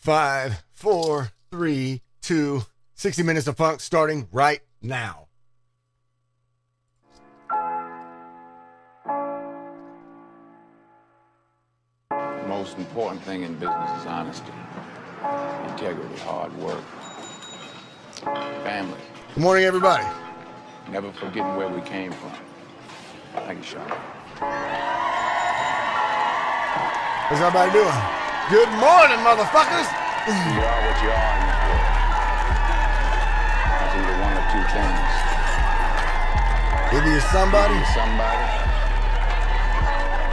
5, 4, 3, 2, 60 minutes of funk starting right now. The most important thing in business is honesty, integrity, hard work, family. Good morning, everybody. Never forgetting where we came from. Thank you, Sean. How's everybody doing? Good morning, motherfuckers. You are what you are in this world. That's either one or two things. Either you're somebody You're somebody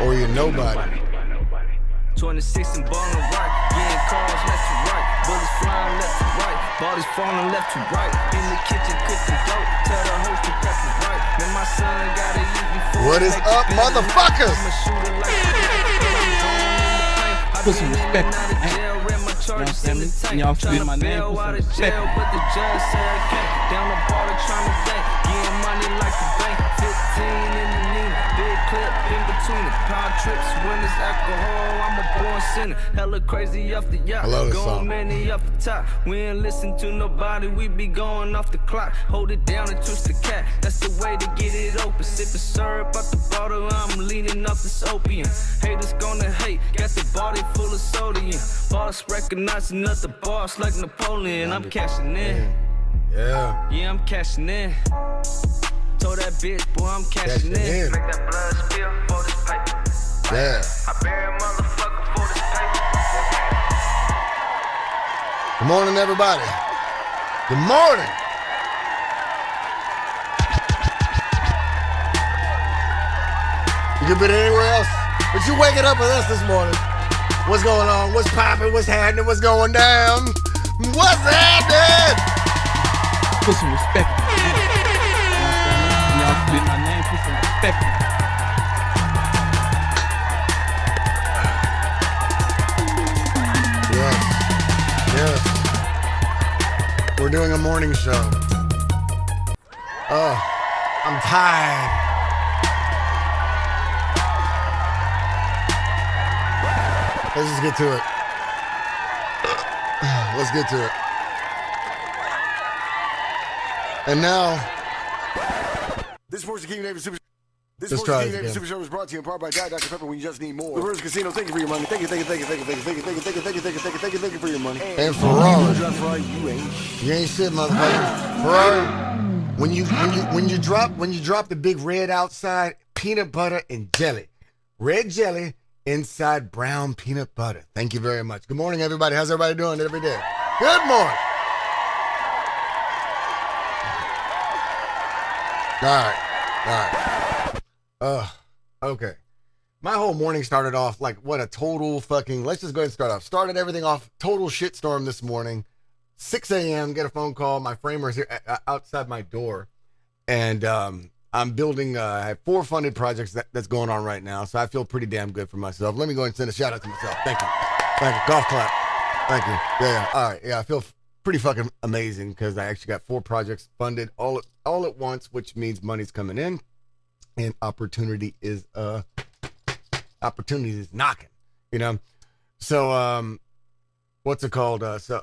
or you're nobody. 26 and ballin' right, getting cars left to right, bullets flying left to right, bodies falling left to right. In the kitchen cooking dope, tell the host to prep it right. Man, my son gotta eat before. What is up, motherfuckers? Put some respect on it, man. You know what I'm saying? Y'all spit my name, put some respect on it. But the judge said I can't. Down the border trying to bank, getting money like the bank. 15 in the Nina, big clip in between it. Power trips when it's alcohol, I'm a born sinner. Hella crazy off the yacht, going many off the top. We ain't listen to nobody, we be going off the clock. Hold it down and twist the cat, that's the way to get it open. Sipping syrup out the bottle, I'm leaning off this opium. Haters gonna hate, got the body full of sodium. Boss recognizing other boss like Napoleon. I'm cashing in. Yeah, I'm cashing in. Told that bitch, boy, I'm cashing in. Make that blood spill for this paper. Yeah. I bury a motherfucker for this paper. Good morning, everybody. Good morning. You could be anywhere else, but you waking up with us this morning. What's going on? What's popping? What's happening? What's going down? What's happening? Put some respect on it, man. You know what I'm saying? Y'all spit my name, put some respect on it. Yes. We're doing a morning show. Oh, I'm tired. Let's just get to it. Let's get to it. And now, This Sports King David Super. This Let's Sports try King this David again. Super Show is brought to you in part by Diet Dr Pepper when you just need more. The Rivers Casino, thank you for your money. Thank you for your money. and Ferrari. Drive Ferrari, you ain't. You ain't shit, motherfucker. Ferrari. When you drop the big red outside, peanut butter and jelly. Red jelly inside brown peanut butter. Thank you very much. Good morning, everybody. How's everybody doing every day? Good morning. All right. Okay. My whole morning started off like what a total fucking, let's just go ahead and start off. Started everything off, total shitstorm this morning. 6 a.m., get a phone call. My framer's here outside my door. And I'm building, I have 4 funded projects that's going on right now. So I feel pretty damn good for myself. Let me go ahead and send a shout out to myself. Thank you. Golf clap. Thank you. Yeah. All right. Yeah, I feel pretty fucking amazing because I actually got 4 projects funded all at once, which means money's coming in and opportunity is knocking, you know? So, what's it called? So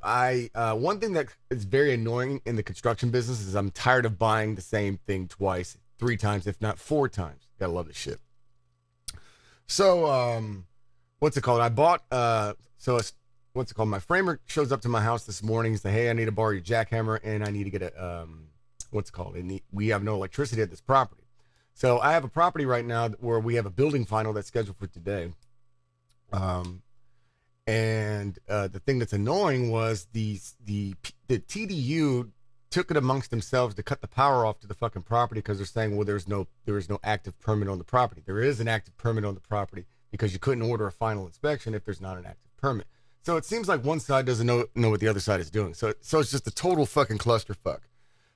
one thing that is very annoying in the construction business is I'm tired of buying the same thing twice, 3 times, if not 4 times. Gotta love this shit. So, what's it called? I bought, what's it called? My framer shows up to my house this morning. He said, hey, I need to borrow your jackhammer and I need to get a, what's it called? We have no electricity at this property. So I have a property right now where we have a building final that's scheduled for today. And the thing that's annoying was the TDU took it amongst themselves to cut the power off to the fucking property because they're saying, well, there is no active permit on the property. There is an active permit on the property because you couldn't order a final inspection if there's not an active permit. So it seems like one side doesn't know what the other side is doing. So it's just a total fucking clusterfuck.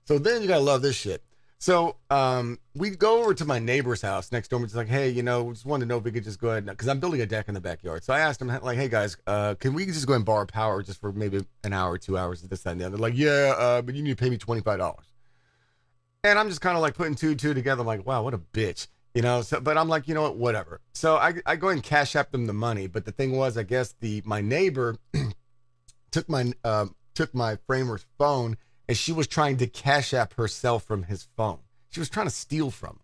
So then you gotta love this shit. So we go over to my neighbor's house next door. We're just like, hey, we just wanted to know if we could just go ahead, because I'm building a deck in the backyard. So I asked them, like, hey guys, can we just go and borrow power just for maybe an hour, 2 hours, this, that, and the other? They're like, yeah, but you need to pay me $25. And I'm just kind of like putting 2 and 2 together. I'm like, wow, what a bitch. So, but I'm like, you know what, whatever. So I go and cash app them the money. But the thing was, I guess my neighbor took my framer's phone, and she was trying to cash app herself from his phone. She was trying to steal from him.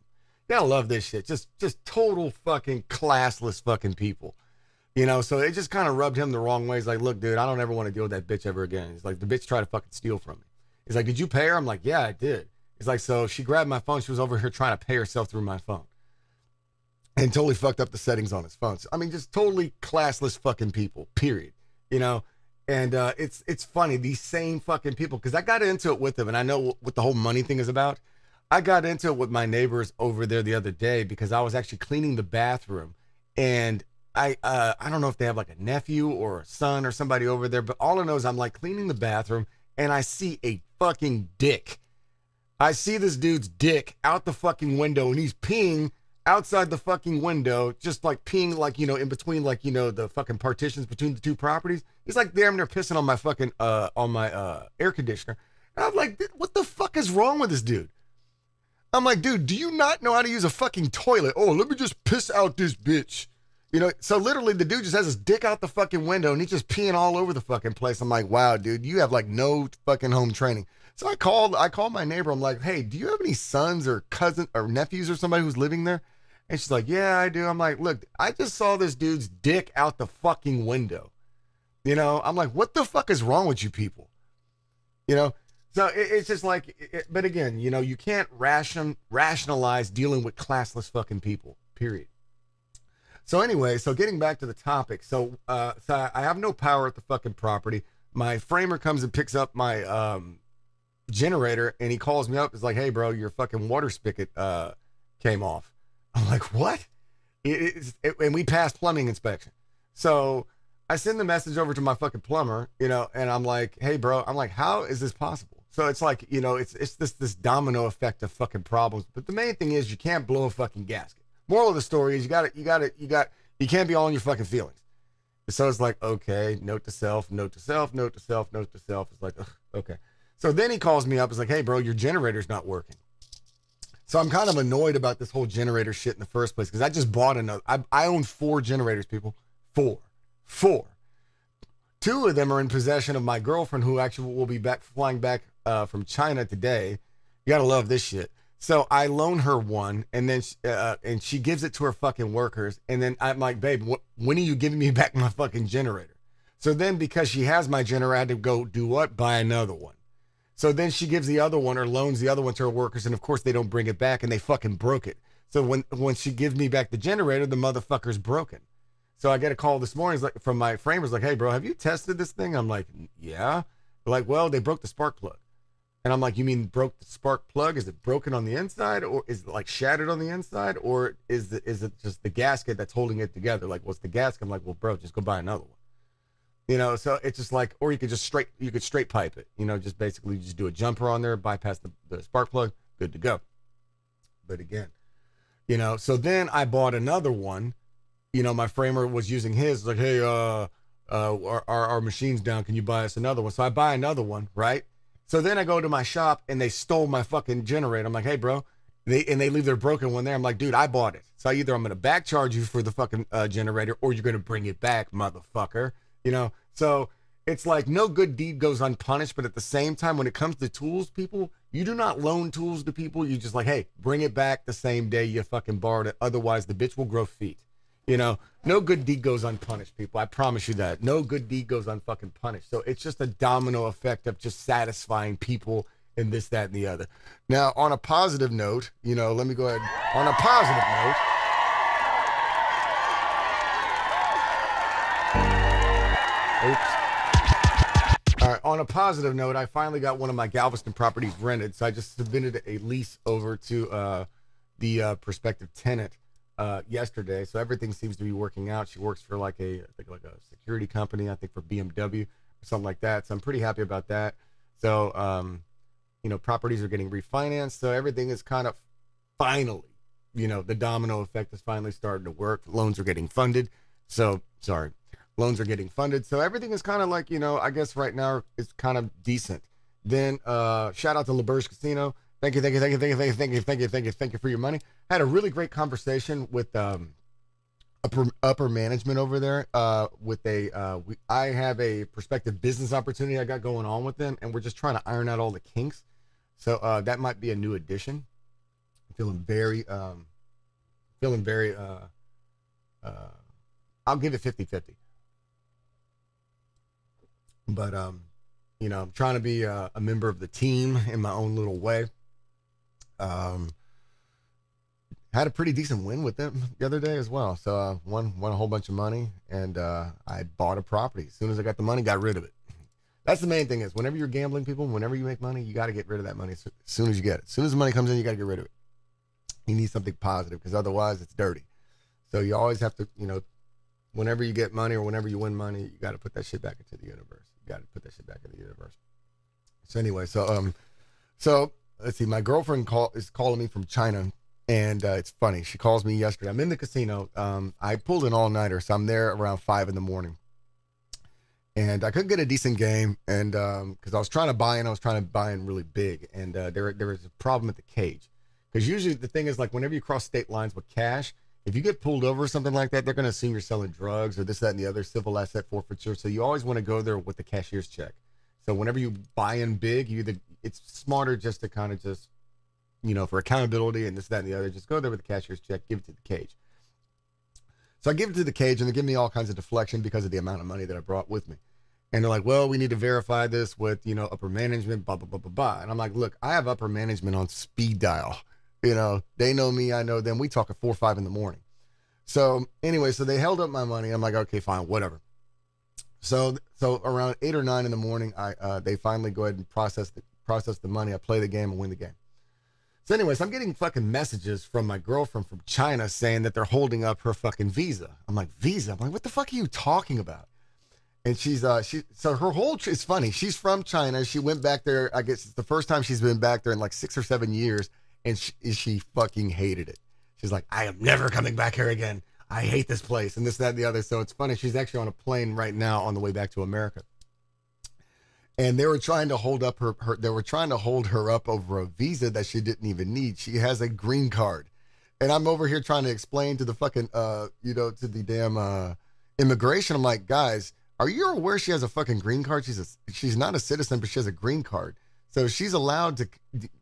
You gotta love this shit. Just total fucking classless fucking people. You know, so it just kind of rubbed him the wrong way. He's like, look, dude, I don't ever want to deal with that bitch ever again. He's like, the bitch tried to fucking steal from me. He's like, did you pay her? I'm like, yeah, I did. He's like, so she grabbed my phone. She was over here trying to pay herself through my phone. And totally fucked up the settings on his phone. So, I mean, just totally classless fucking people, period. You know? And it's funny, these same fucking people, because I got into it with them, and I know what the whole money thing is about. I got into it with my neighbors over there the other day because I was actually cleaning the bathroom, and I don't know if they have like a nephew or a son or somebody over there, but all I know is I'm like cleaning the bathroom, and I see a fucking dick. I see this dude's dick out the fucking window, and he's peeing outside the fucking window, just like peeing, like, you know, in between, like, you know, the fucking partitions between the two properties. He's like damn near pissing on my fucking on my air conditioner. And I'm like, what the fuck is wrong with this dude? I'm like, dude, do you not know how to use a fucking toilet? Oh, let me just piss out this bitch. You know, so literally the dude just has his dick out the fucking window and he's just peeing all over the fucking place. I'm like, wow, dude, you have like no fucking home training. So I called my neighbor. I'm like, hey, do you have any sons or cousins or nephews or somebody who's living there? And she's like, yeah, I do. I'm like, look, I just saw this dude's dick out the fucking window. You know, I'm like, what the fuck is wrong with you people? You know, so it's just like, but again, you know, you can't rationalize dealing with classless fucking people, period. So anyway, so getting back to the topic. So I have no power at the fucking property. My framer comes and picks up my generator, and he calls me up. It's like, hey, bro, your fucking water spigot came off. I'm like, what? And we passed plumbing inspection. So I send the message over to my fucking plumber, you know, and I'm like, hey, bro, I'm like, how is this possible? So it's like, you know, it's this domino effect of fucking problems. But the main thing is you can't blow a fucking gasket. Moral of the story is you can't be all in your fucking feelings. So it's like, okay, note to self, note to self, note to self, note to self. It's like, ugh, okay. So then he calls me up. It's like, hey, bro, your generator's not working. So I'm kind of annoyed about this whole generator shit in the first place because I just bought another. I own 4 generators, people. 4. 2 of them are in possession of my girlfriend, who actually will be flying back from China today. You gotta love this shit. So I loan her one, and then and she gives it to her fucking workers. And then I'm like, babe, when are you giving me back my fucking generator? So then, because she has my generator, I had to go do what? Buy another one. So then she gives the other one or loans the other one to her workers, and of course they don't bring it back, and they fucking broke it. So when she gives me back the generator, the motherfucker's broken. So I get a call this morning from my framers, like, hey, bro, have you tested this thing? I'm like, yeah. They're like, well, they broke the spark plug. And I'm like, you mean broke the spark plug? Is it broken on the inside, or is it like shattered on the inside, or is it just the gasket that's holding it together? Like, what's the gasket? I'm like, well, bro, just go buy another one. You know, so it's just like, or you could straight pipe it, you know, just basically just do a jumper on there, bypass the spark plug, good to go. But again, you know, so then I bought another one. You know, my framer was using his, like, hey, our machine's down, can you buy us another one? So I buy another one, right? So then I go to my shop and they stole my fucking generator. I'm like, hey, bro, they leave their broken one there. I'm like, dude, I bought it. So either I'm going to back charge you for the fucking generator, or you're going to bring it back, motherfucker. You know, so it's like no good deed goes unpunished. But at the same time, when it comes to tools, people, you do not loan tools to people. You just like, hey, bring it back the same day you fucking borrowed it. Otherwise, the bitch will grow feet. You know, no good deed goes unpunished, people. I promise you that. No good deed goes unfucking punished. So it's just a domino effect of just satisfying people and this, that, and the other. Now, on a positive note, you know, let me go ahead. On a positive note. Oops. All right. On a positive note, I finally got one of my Galveston properties rented. So I just submitted a lease over to the prospective tenant yesterday. So everything seems to be working out. She works for like a security company, I think for BMW or something like that. So I'm pretty happy about that. So, you know, properties are getting refinanced. So everything is kind of finally, you know, the domino effect is finally starting to work. Loans are getting funded. So, sorry. Loans are getting funded. So everything is kind of like, you know, I guess right now it's kind of decent. Then shout out to LaBerge Casino. Thank you for your money. Had a really great conversation with upper management over there with I have a prospective business opportunity I got going on with them, and we're just trying to iron out all the kinks. So that might be a new addition. I'm feeling very I'll give it 50-50. But I'm trying to be a member of the team in my own little way. Had a pretty decent win with them the other day as well. So won a whole bunch of money, and I bought a property. As soon as I got the money, got rid of it. That's the main thing is whenever you're gambling, people, whenever you make money, you got to get rid of that money as soon as you get it. As soon as the money comes in, you got to get rid of it. You need something positive because otherwise it's dirty. So you always have to, whenever you get money or whenever you win money, you got to put that shit back into the universe. You got to put that shit back in the universe. So anyway, so let's see. My girlfriend is calling me from China. And it's funny. She calls me yesterday. I'm in the casino. I pulled an all-nighter, so I'm there around 5 a.m. And I couldn't get a decent game, and because I was trying to buy in really big, and there was a problem at the cage. Because usually the thing is, like, whenever you cross state lines with cash, if you get pulled over or something like that, they're going to assume you're selling drugs or this, that, and the other, civil asset forfeiture. So you always want to go there with the cashier's check. So whenever you buy in big, it's smarter just to kind of just, for accountability and this, that, and the other, just go there with the cashier's check, give it to the cage. So I give it to the cage, and they give me all kinds of deflection because of the amount of money that I brought with me. And they're like, well, we need to verify this with, upper management, blah, blah, blah, blah, blah. And I'm like, look, I have upper management on speed dial. They know me, I know them. We talk at 4 or 5 in the morning. So anyway, so they held up my money. I'm like, okay, fine, whatever. So around 8 or 9 in the morning, they finally go ahead and process the money. I play the game and win the game. So anyways, I'm getting fucking messages from my girlfriend from China saying that they're holding up her fucking visa. I'm like, visa? I'm like, what the fuck are you talking about? And so her whole, it's funny. She's from China. She went back there. I guess it's the first time she's been back there in like 6 or 7 years. And she fucking hated it. She's like, I am never coming back here again. I hate this place and this, that, and the other. So it's funny. She's actually on a plane right now on the way back to America. And they were trying to hold up they were trying to hold her up over a visa that she didn't even need. She has a green card. And I'm over here trying to explain to the fucking, to the damn immigration. I'm like, guys, are you aware she has a fucking green card? She's not a citizen, but she has a green card. So she's allowed to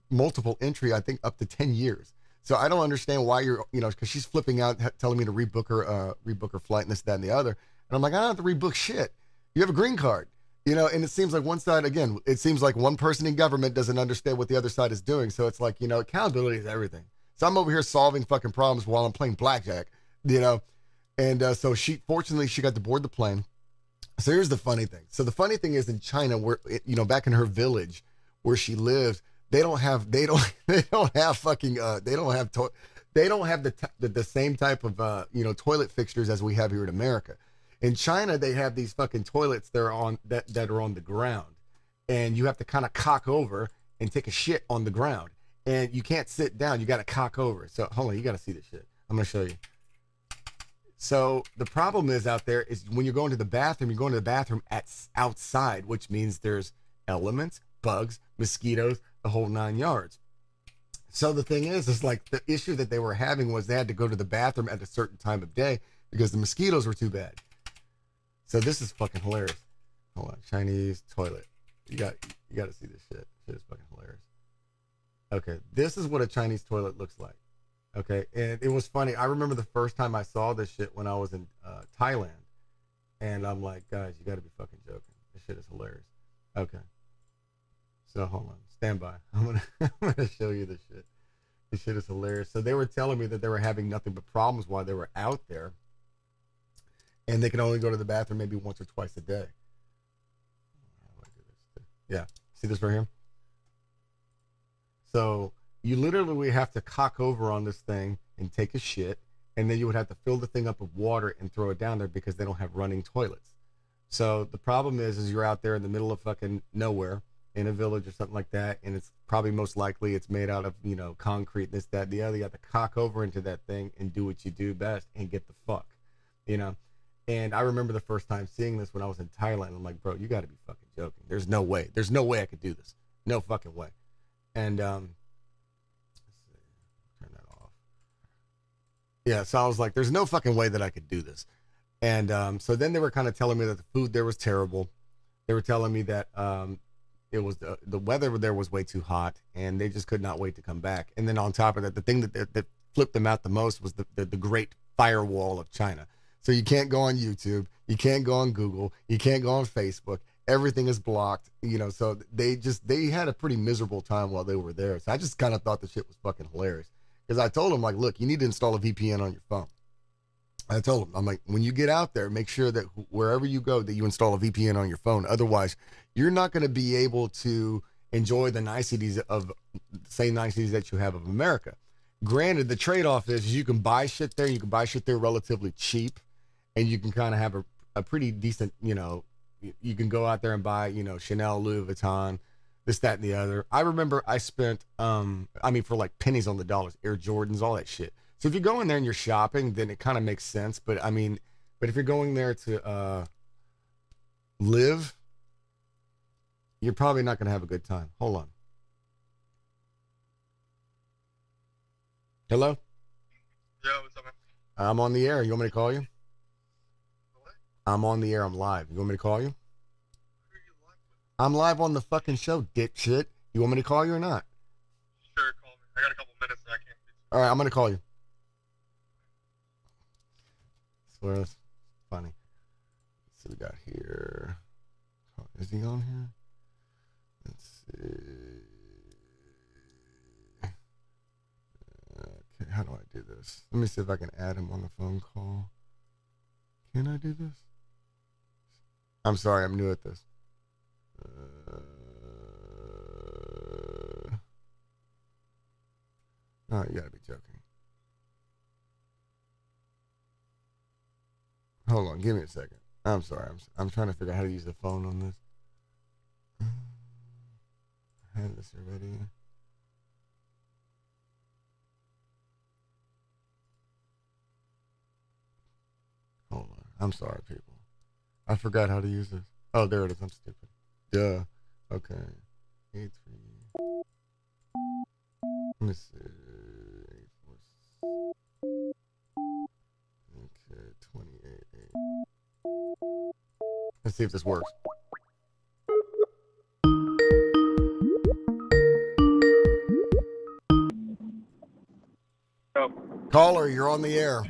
multiple entry, I think, up to 10 years. So I don't understand why you're, because she's flipping out, telling me to rebook her flight and this, that, and the other. And I'm like, I don't have to rebook shit. You have a green card. And it seems like one person in government doesn't understand what the other side is doing. So it's like, accountability is everything. So I'm over here solving fucking problems while I'm playing blackjack, And so fortunately, she got to board the plane. So here's the funny thing. So the funny thing is in China, where, back in her village where she lives, they don't have the same type of, toilet fixtures as we have here in America. In China, they have these fucking toilets that are on the ground, and you have to kind of cock over and take a shit on the ground, and you can't sit down. You got to cock over. So hold on, you got to see this shit. I'm gonna show you. So the problem is out there is when you're going to the bathroom, you're going to the bathroom outside, which means there's elements, bugs, mosquitoes, the whole 9 yards. So the thing is like the issue that they were having was they had to go to the bathroom at a certain time of day because the mosquitoes were too bad. So this is fucking hilarious. Hold on, Chinese toilet. You got to see this shit. Shit is fucking hilarious. Okay, this is what a Chinese toilet looks like. Okay, and it was funny. I remember the first time I saw this shit when I was in Thailand, and I'm like, guys, you got to be fucking joking. This shit is hilarious. Okay, so hold on, stand by. I'm gonna show you this shit. This shit is hilarious. So they were telling me that they were having nothing but problems while they were out there. And they can only go to the bathroom maybe once or twice a day. Yeah. See this right here? So you literally have to cock over on this thing and take a shit. And then you would have to fill the thing up with water and throw it down there because they don't have running toilets. So the problem is you're out there in the middle of fucking nowhere in a village or something like that. And it's probably most likely it's made out of, concrete, this, that, the other. You have to cock over into that thing and do what you do best and get the fuck, And I remember the first time seeing this when I was in Thailand. I'm like, bro, you got to be fucking joking. There's no way. There's no way I could do this. No fucking way. And let's see. Turn that off. Yeah, so I was like, there's no fucking way that I could do this. And so then they were kind of telling me that the food there was terrible. They were telling me that it was the weather there was way too hot, and they just could not wait to come back. And then on top of that, the thing that flipped them out the most was the great firewall of China. So you can't go on YouTube, you can't go on Google, you can't go on Facebook. Everything is blocked, you know. So they had a pretty miserable time while they were there. So I just kind of thought the shit was fucking hilarious, because I told them, like, look, you need to install a VPN on your phone. I told them, I'm like, when you get out there, make sure that wherever you go, that you install a VPN on your phone. Otherwise, you're not going to be able to enjoy the niceties of the same niceties that you have of America. Granted, the trade-off is you can buy shit there. You can buy shit there relatively cheap, and you can kind of have a pretty decent, you know, you can go out there and buy, you know, Chanel, Louis Vuitton, this, that, and the other. I remember I spent, for like pennies on the dollars, Air Jordans, all that shit. So if you go in there and you're shopping, then it kind of makes sense. But if you're going there to live, you're probably not going to have a good time. Hold on. Hello? Yo, what's up, man? I'm on the air. You want me to call you? What? I'm on the air. I'm live. You want me to call you? Who are you live with? I'm live on the fucking show, dipshit. You want me to call you or not? Sure, call me. I got a couple minutes that I can't do. All right, I'm going to call you. I swear that's funny. Let's see what we got here. Oh, is he on here? Let's see. Okay, how do I do this? Let me see if I can add him on the phone call. Can I do this? I'm sorry, I'm new at this. Oh, you gotta be joking. Hold on, give me a second. I'm sorry, I'm trying to figure out how to use the phone on this. I had this already. Hold on. I'm sorry, people. I forgot how to use this. Oh, there it is. I'm stupid. Duh. Okay. 8-3. Let me see. 8-4. Okay, 28-8. Let's see if this works. Oh. Caller, you're on the air.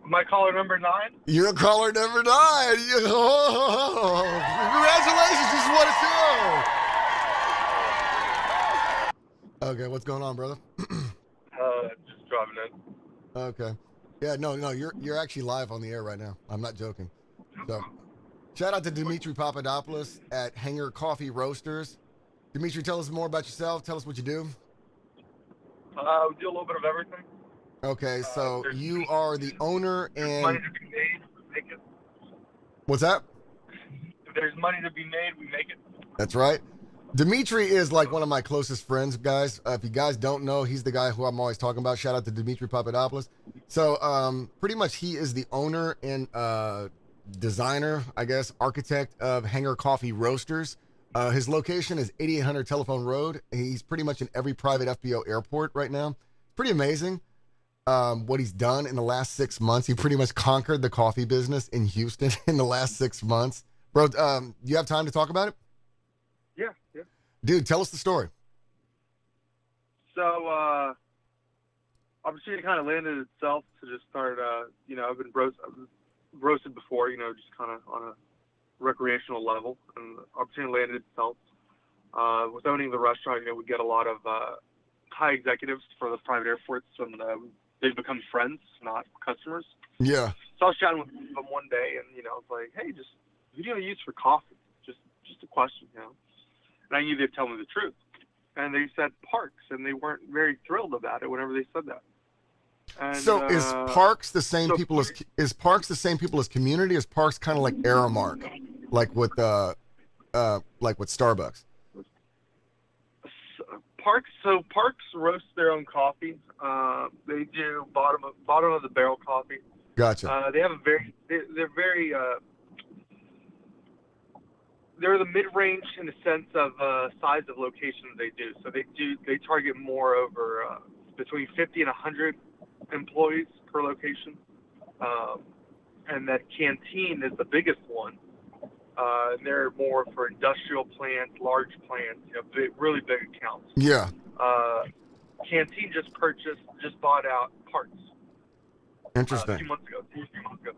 My caller number 9? You're caller number 9. Oh, congratulations. This is what it's doing. Okay, what's going on, brother? Just driving in. Okay. Yeah, no, you're actually live on the air right now. I'm not joking. So, shout out to Dimitri Papadopoulos at Hanger Coffee Roasters. Dimitri, tell us more about yourself. Tell us what you do. We do a little bit of everything. Okay, so you are the owner There's money and... to be made, we make it. What's that? If there's money to be made, we make it. That's right. Dimitri is like one of my closest friends, guys. If you guys don't know, he's the guy who I'm always talking about. Shout out to Dimitri Papadopoulos. So pretty much he is the owner and designer, I guess, architect of Hanger Coffee Roasters. His location is 8800 Telephone Road. He's pretty much in every private FBO airport right now. Pretty amazing what he's done in the last 6 months. He pretty much conquered the coffee business in Houston in the last 6 months. Bro, do you have time to talk about it? Yeah. Dude, tell us the story. So, opportunity kind of landed itself to just start, I've been roasted before, just kind of on a recreational level, and the opportunity landed itself. With owning the restaurant, we get a lot of high executives for the private airports, and they've become friends, not customers. Yeah. So I was chatting with them one day, and I was like, "Hey, just who do you use for coffee? Just a question, And I knew they'd tell me the truth. And they said Parks, and they weren't very thrilled about it whenever they said that. And, So is Parks the same people as Community? Is Parks kind of like Aramark, like with Starbucks? Parks roast their own coffee. They do bottom of the barrel coffee. Gotcha. They have they're the mid-range in the sense of size of location they do. So they target more over between 50 and 100 employees per location, and that Canteen is the biggest one. They're more for industrial plants, large plants, really big accounts. Yeah. Canteen just bought out Parts. Interesting. 2 months ago, 2 or 3 months ago.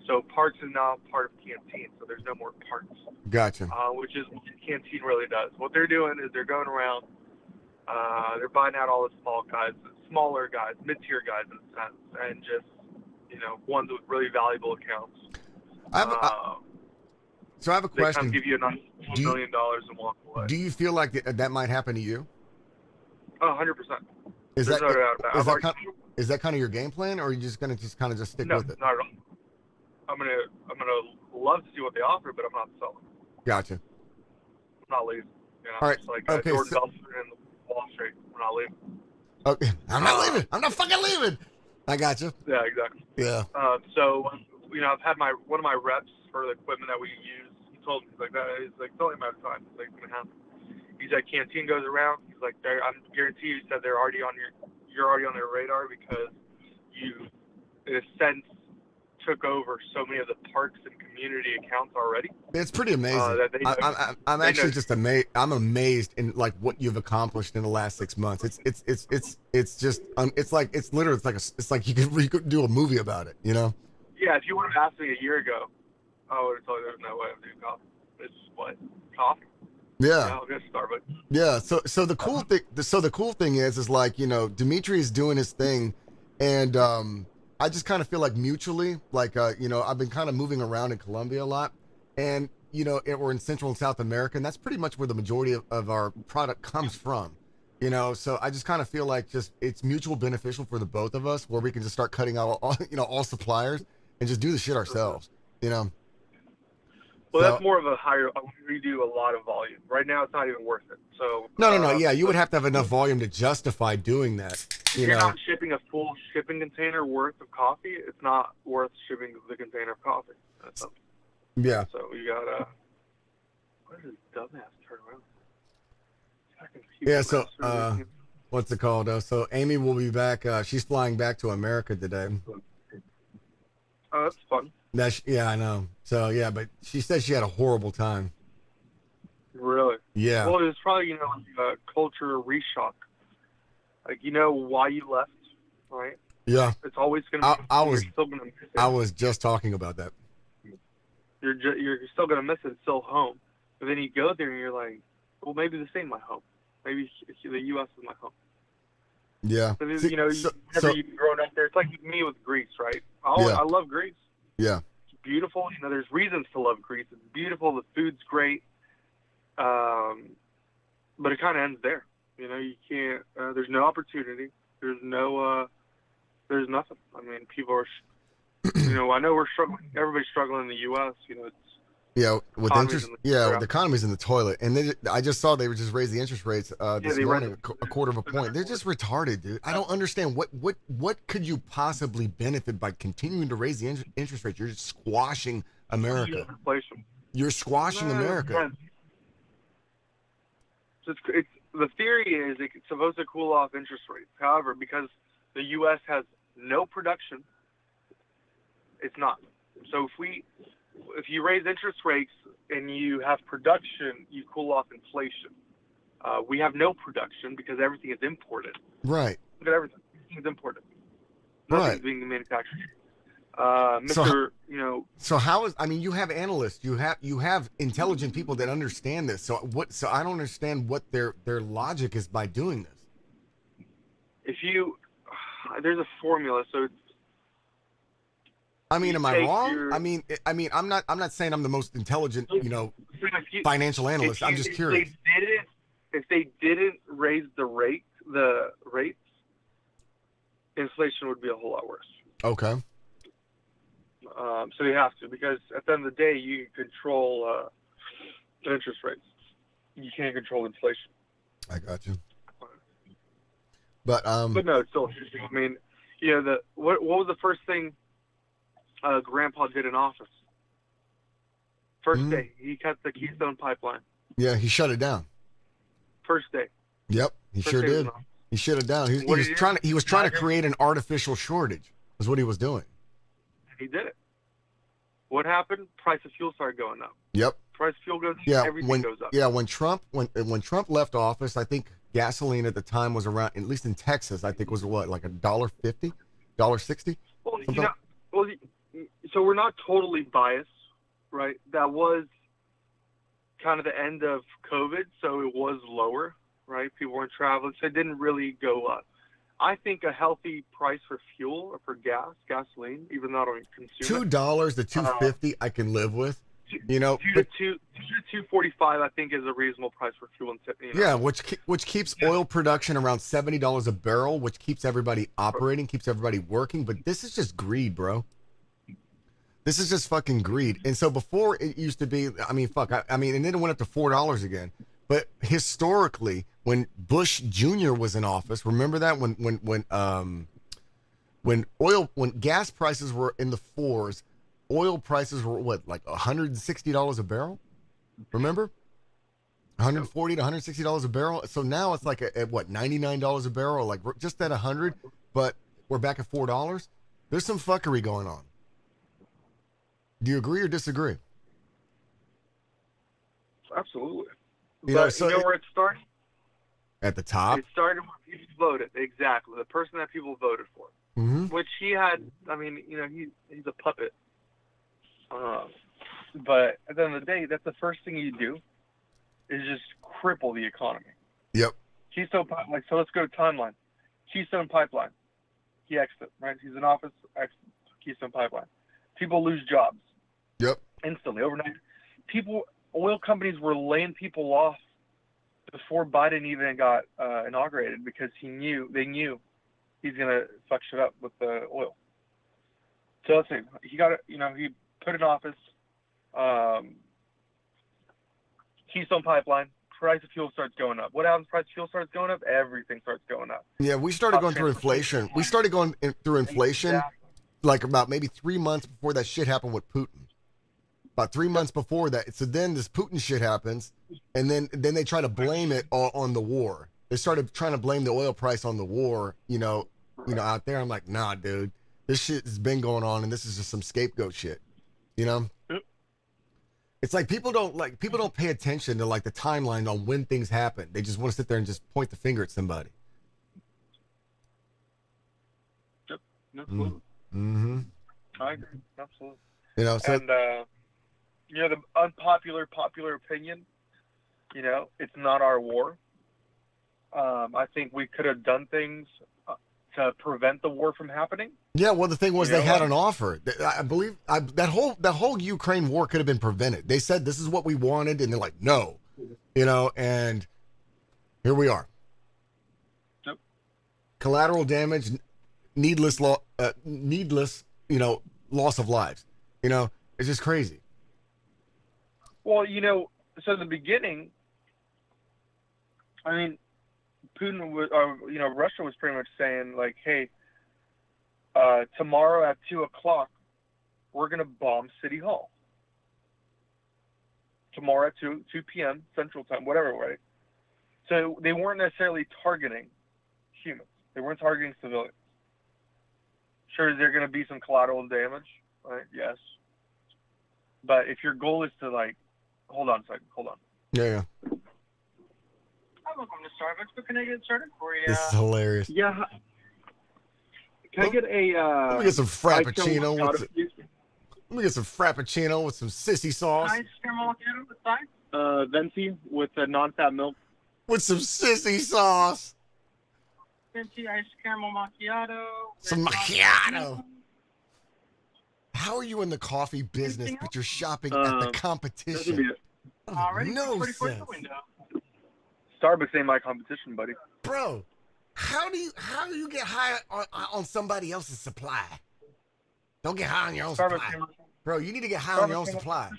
So Parts is now part of Canteen, so there's no more Parts. Gotcha. Which is what Canteen really does. What they're doing is they're going around, they're buying out all the smaller guys, mid-tier guys in a sense, and just, ones with really valuable accounts. So I have a question. They kind of give you a nice $1 million and walk away. Do you feel like that might happen to you? Oh, 100%. Is There's that no doubt about it. is that kind of your game plan, or are you just gonna stick No, with it? not at all. I'm gonna love to see what they offer, but I'm not selling. Gotcha. I'm not leaving. All right. Just like Okay, Jordan Belfort and Wall Street. We're not leaving. Okay. I'm not leaving. I'm not fucking leaving. I got you. Yeah, exactly. Yeah. So I've had one of my reps for the equipment that we use. He told me it's only a matter of time. It's gonna happen. He's like, Canteen goes around. He's like, I'm guarantee you, he said you're already on their radar because you, in a sense, took over so many of the parks and community accounts already. It's pretty amazing. I'm actually just amazed. I'm amazed in like what you've accomplished in the last 6 months. It's just it's like you could do a movie about it. Yeah, if you would have asked me a year ago, I would have told you there's no way I'm doing coffee. It's what? Coffee. Yeah. I'll get Starbucks. Yeah. So the cool thing is like, Dimitri is doing his thing, and I just kind of feel like mutually, like I've been kind of moving around in Colombia a lot, and we're in Central and South America, and that's pretty much where the majority of our product comes from. So I just kind of feel like it's mutual beneficial for the both of us, where we can just start cutting out all suppliers and just do the shit ourselves. Well, that's more of a higher. We do a lot of volume. Right now, it's not even worth it. So no. Yeah, you would have to have enough volume to justify doing that. You're not shipping a full shipping container worth of coffee. It's not worth shipping the container of coffee. Yeah. So you gotta. Where does dumbass turn around? Yeah. So what's it called? So Amy will be back. She's flying back to America today. Oh, that's fun. Yeah, I know. So yeah, but she said she had a horrible time. Really? Yeah. Well, it's probably a culture reshock. Like why you left, right? Yeah. It's always gonna. You're still gonna miss it. I was just talking about that. You're still gonna miss it. It's still home. But then you go there and you're like, well, maybe this ain't my home. Maybe the U.S. is my home. Yeah. But whenever you've grown up there, it's like me with Greece, right? I love Greece. Yeah. It's beautiful. There's reasons to love Greece. It's beautiful. The food's great. But it kind of ends there. You can't. There's no opportunity. There's no. There's nothing. I mean, people are. I know we're struggling. Everybody's struggling in the U.S. It's. Yeah, with interest. The economy's in the toilet, and I just saw they would just raise the interest rates this morning a quarter of a point. They're just retarded, dude. I don't understand what could you possibly benefit by continuing to raise the interest rates? You're just squashing America. You're squashing America. It's the theory is it's supposed to cool off interest rates. However, because the U.S. has no production, it's not. So if you raise interest rates and you have production, you cool off inflation. We have no production because everything is imported. Right. Look at everything. Everything's imported. Nothing's being manufactured. So how is? I mean, you have analysts. You have intelligent people that understand this. So I don't understand what their logic is by doing this. There's a formula. So I mean, am I wrong? I mean, I'm not saying I'm the most intelligent, financial analyst. I'm just curious. If they didn't raise the rates, inflation would be a whole lot worse. Okay. So you have to, because at the end of the day, you can control interest rates. You can't control inflation. I got you. But no, it's still interesting. I mean, what was the first thing Grandpa did in office? First day, he cut the Keystone Pipeline. Yeah, he shut it down. First day. Yep, he sure did. He shut it down. He What was did he trying do? to. He was trying to Imagine- create an artificial shortage. Is what he was doing. He did it. What happened? Price of fuel started going up. Yep. Price of fuel goes up. Yeah. Everything goes up. When Trump left office, I think gasoline at the time was around, at least in Texas, I think was what, like $1.50, $1.60. Well, Something- so we're not totally biased, right? That was kind of the end of COVID, so it was lower, right? People weren't traveling, so it didn't really go up. I think a healthy price for fuel or for gasoline, even though I don't consume it, $2 to $2.50, I can live with. You know, two to $2.45, I think, is a reasonable price for fuel. And yeah, which keeps oil production around $70 a barrel, which keeps everybody operating, keeps everybody working. But this is just greed, bro. This is just fucking greed. And so before it used to be, I mean, and then it went up to $4 again. But historically, when Bush Jr. was in office, remember that when gas prices were in the fours, oil prices were what, like $160 a barrel? Remember? $140 to $160 a barrel. So now it's like at what, $99 a barrel, like we're just at 100, but we're back at $4. There's some fuckery going on. Do you agree or disagree? Absolutely. You know, But so you know where it started? at the top. It started when people voted. Exactly. The person that people voted for. Mm-hmm. Which he had, I mean, you know, he's a puppet. But at the end of the day, that's the first thing you do is just cripple the economy. Yep. Keystone Pipeline. So let's go to timeline. Keystone Pipeline. He exited, right? He's in office. Keystone Pipeline. People lose jobs. Yep. Instantly, overnight. Oil companies were laying people off before Biden even got inaugurated because they knew he's gonna fuck shit up with the oil. So let's see, he put in office, Keystone Pipeline, price of fuel starts going up. What happens? Price of fuel starts going up. Everything starts going up. Yeah, we started going through inflation. We started going through inflation like about maybe 3 months before that shit happened with Putin. About 3 months before that. So then this Putin shit happens, and then they try to blame it all on the war. They started trying to blame the oil price on the war, out there. I'm like, nah, dude, this shit has been going on, and this is just some scapegoat shit, you know? Yep. It's like people don't pay attention to like the timeline on when things happen. They just want to sit there and just point the finger at somebody. Yep, absolutely. Mm-hmm. I agree, absolutely. You know, so And the popular opinion, it's not our war. I think we could have done things to prevent the war from happening. yeah. Well, the thing was You they know, had an offer. I believe that whole Ukraine war could have been prevented. They said this is what we wanted, and they're like, no, and here we are. Yep. Collateral damage, needless, loss of lives. It's just crazy. Well, so in the beginning, I mean, Putin was, Russia was pretty much saying like, hey, tomorrow at 2:00, we're going to bomb City Hall. Tomorrow at 2 p.m. Central Time, whatever, right? So they weren't necessarily targeting humans. They weren't targeting civilians. Sure, is there going to be some collateral damage? Right? Yes. But if your goal is to hold on a second, hold on. Yeah. Hi, welcome to Starbucks. But can I get started for you? This is hilarious. Yeah. Can I get a Let me get some frappuccino. ice Let me get some frappuccino with some sissy sauce. caramel macchiato with size? Venti with a non-fat milk. With some sissy sauce. Venti ice caramel macchiato. Some macchiato. How are you in the coffee business, but you're shopping at the competition? Oh, no sense. Starbucks ain't my competition, buddy. Bro, how do you get high on somebody else's supply? Don't get high on your own supply. Bro, you need to get high on your own supply.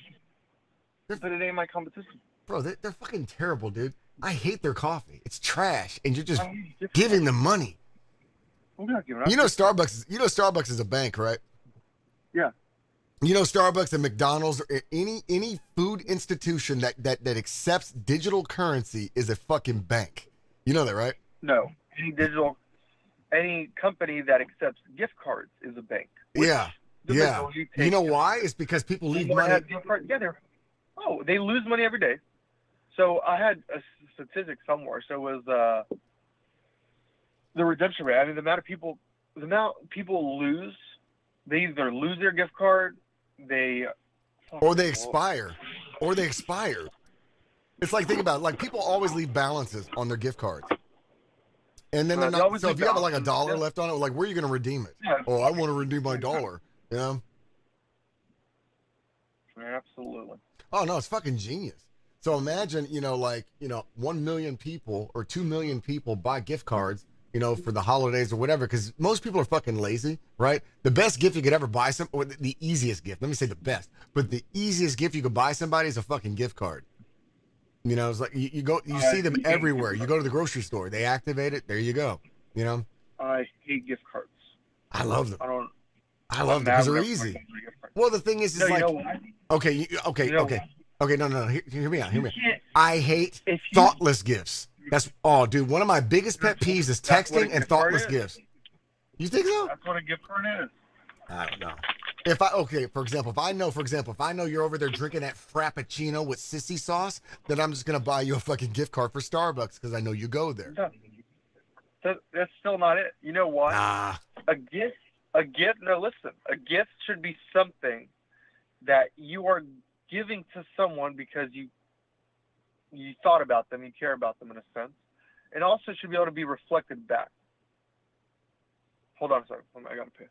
But it ain't my competition. Bro, they're fucking terrible, dude. I hate their coffee. It's trash, and you're just giving them money. I'm not giving up. Starbucks is a bank, right? Yeah. Starbucks and McDonald's or any food institution that accepts digital currency is a fucking bank. You know that, right? No. any company that accepts gift cards is a bank. Yeah. The Yeah. majority You know takes why? It's because people leave more money. have gift cards. Yeah, they lose money every day. So I had a statistic somewhere. So it was the redemption rate. I mean, the amount people lose. They either lose their gift card, Or they expire. It's like, think about it. Like, people always leave balances on their gift cards. And then they're They not. always So if leave you have like balances, $1 yeah. left on it, like, where are you going to redeem it? Yeah. Oh, I want to redeem my $1. You know? Absolutely. Oh no, it's fucking genius. So imagine, 1 million people or 2 million people buy gift cards, for the holidays or whatever, because most people are fucking lazy, right? The best gift you could ever buy or the easiest gift, let me say the best, but the easiest gift you could buy somebody is a fucking gift card. It's like you see them everywhere. You go to the grocery store, they activate it, there you go. I hate gift cards. I love them. I love them mad because they're whenever easy. I get a gift card. Well, the thing is, No, you like, know what? okay, You know okay, no, hear me out. can't- I hate if you- thoughtless gifts. Dude, one of my biggest pet peeves is That's what a texting and gift card thoughtless is. gifts. You think so? That's what a gift card is. I don't know. For example, if I know you're over there drinking that frappuccino with sissy sauce, then I'm just gonna buy you a fucking gift card for Starbucks because I know you go there. That's still not it. You know what? Ah, A gift. No, listen. A gift should be something that you are giving to someone because you thought about them, you care about them in a sense, and also should be able to be reflected back. Hold on a second. I gotta pay.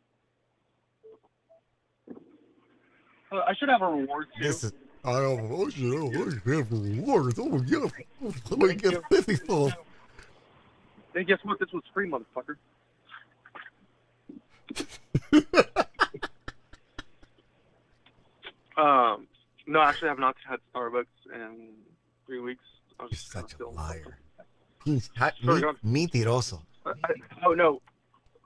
I should have a reward too. this is. I don't know. Have rewards. Oh yeah. Let me get sissy sauce. Hey, guess what? This was free, motherfucker. No, actually, I have not had Starbucks in 3 weeks. I was You're just such a feeling liar. something. Mentiroso. Oh no,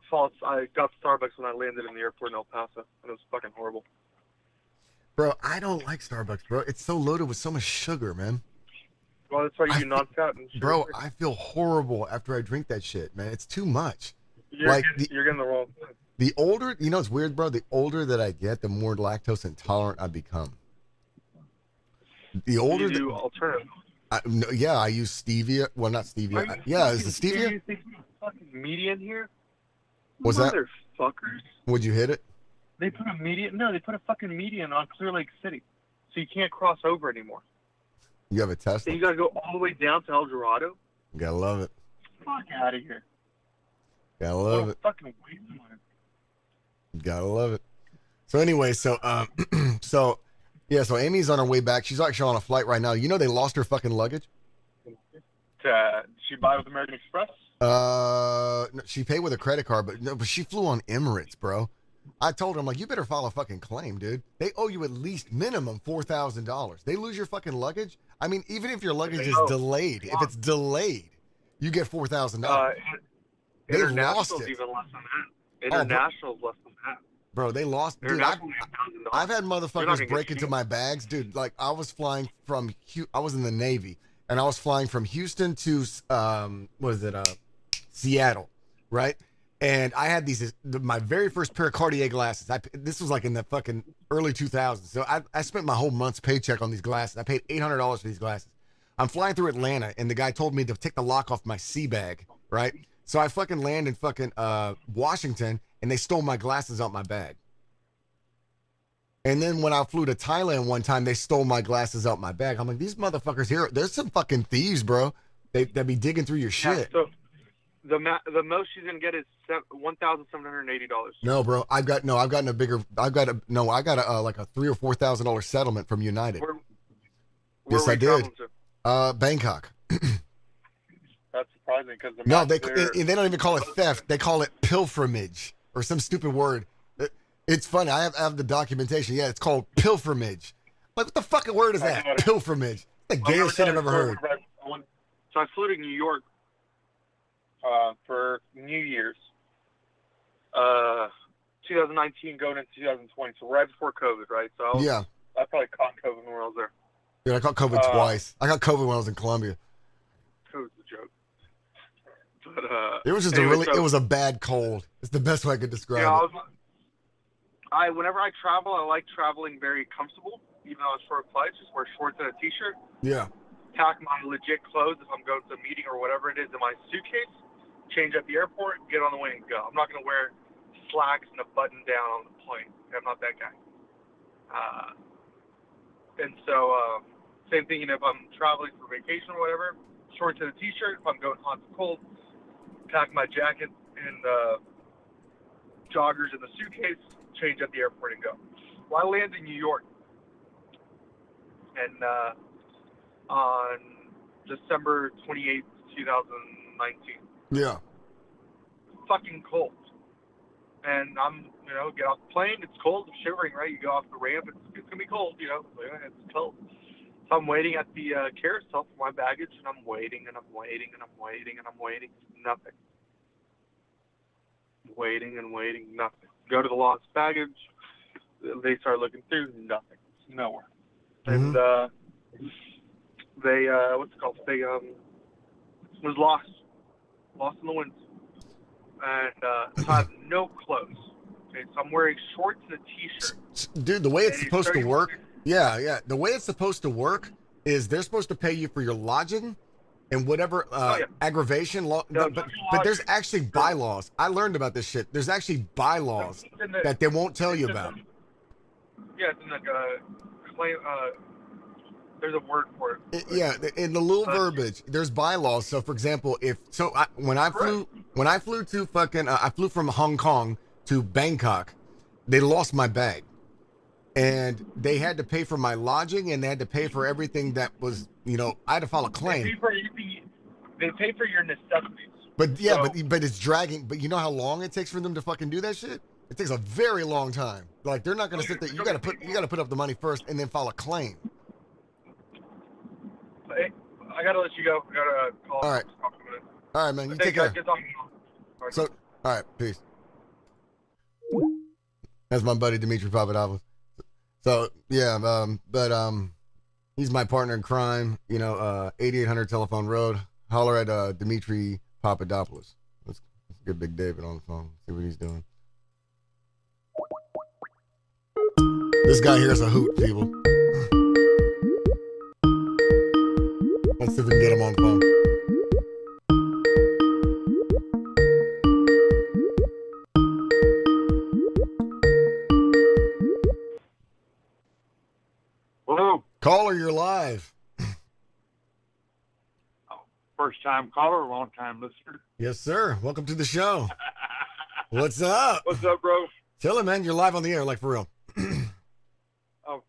false. I got Starbucks when I landed in the airport in El Paso, and it was fucking horrible. Bro, I don't like Starbucks, bro. It's so loaded with so much sugar, man. Well, that's why you do non-fat and sugar. Bro, I feel horrible after I drink that shit, man. It's too much. You're like getting the wrong thing. The older, it's weird, bro. The older that I get, the more lactose intolerant I become. The older, You do alternative. I use stevia. Well, not stevia. Is it stevia? You think fucking median here? Was that? Motherfuckers. Would you hit it? They put a median. No, they put a fucking median on Clear Lake City, so you can't cross over anymore. You have a Tesla? So you gotta go all the way down to El Dorado. Gotta love it. Fuck out of here. Gotta love it. Fucking waste of money. Gotta love it. So anyway, so Amy's on her way back. She's actually on a flight right now. You know they lost her fucking luggage? Did she buy with American Express? No, she paid with a credit card, but she flew on Emirates, bro. I told her, I'm like, you better file a fucking claim, dude. They owe you at least minimum $4,000. They lose your fucking luggage. I mean, even if your luggage is delayed, if it's delayed, you get $4,000. They lost it. Even less than that. International's less than that. Bro, they lost. Dude, I've had motherfuckers break into my bags, dude. Like I was flying from, I was in the Navy, and I was flying from Houston to, Seattle, right? And I had my very first pair of Cartier glasses. This was like in the fucking early 2000s. So I spent my whole month's paycheck on these glasses. I paid $800 for these glasses. I'm flying through Atlanta, and the guy told me to take the lock off my sea bag, right? So I fucking land in fucking Washington, and they stole my glasses out my bag. And then when I flew to Thailand one time, they stole my glasses out my bag. I'm like, these motherfuckers here, there's some fucking thieves, bro. They be digging through your shit. So the most she's gonna get is $1,780. No, bro. I got a like a $3,000 or $4,000 settlement from United. Where Yes, were I you did. traveling to? Bangkok. That's surprising because No, they don't even call it theft. They call it pilferage or some stupid word. It's funny. I have the documentation. Yeah, it's called pilferage. Like, what the fucking word is that? Pilferage. The gayest shit I've ever heard. So I flew to New York for New Year's, 2019 going into 2020. So right before COVID, right? So I probably caught COVID when I was there. Dude, I caught COVID twice. I got COVID when I was in Colombia. COVID's a joke. But It was just anyway, it was a bad cold. It's the best way I could describe it. Whenever I travel, I like traveling very comfortable, even though it's short flights. Just wear shorts and a t-shirt. Yeah. Pack my legit clothes if I'm going to a meeting or whatever it is in my suitcase. Change at the airport, get on the way and go. I'm not going to wear slacks and a button down on the plane. I'm not that guy. And so, same thing, if I'm traveling for vacation or whatever, shorts and a t-shirt. If I'm going hot to cold, pack my jacket and joggers in the suitcase, change at the airport and go. Well, I land in New York, and on December 28th, 2019. Yeah. Fucking cold. And I'm, get off the plane, it's cold, it's shivering, right? You go off the ramp, it's gonna be cold, it's cold. So I'm waiting at the carousel for my baggage, and I'm waiting, and I'm waiting, and I'm waiting, and I'm waiting. Nothing. Waiting and waiting, nothing. Go to the lost baggage, they start looking through, nothing. Nowhere. Mm-hmm. And they, what's it called? They was lost in the wind. And so I have no clothes. Okay, so I'm wearing shorts and a t-shirt. Dude, the way it's supposed to work, the way it's supposed to work is they're supposed to pay you for your lodging and whatever aggravation law. But there's actually bylaws. I learned about this shit. There's actually bylaws that they won't tell you about. Yeah, it's in like a claim. There's a word for it. In the little verbiage, there's bylaws. So, for example, when I flew to I flew from Hong Kong to Bangkok, they lost my bag, and they had to pay for my lodging, and they had to pay for everything that was, I had to file a claim. They pay for your necessities. But but it's dragging. But you know how long it takes for them to fucking do that shit? It takes a very long time. Like they're not gonna sit there. You gotta put up the money first, and then file a claim. Hey, I gotta let you go. I gotta call. All right. All right, man. You take care. So, all right, peace. That's my buddy Dimitri Papadopoulos. So yeah, he's my partner in crime. 8800 Telephone Road. Holler at Dimitri Papadopoulos. Let's get Big David on the phone. See what he's doing. This guy here is a hoot, people. Let's see if we can get him on the phone. Hello. Caller, you're live. First time caller, long time listener. Yes, sir. Welcome to the show. What's up? What's up, bro? Chillin', man. You're live on the air, like for real. Oh,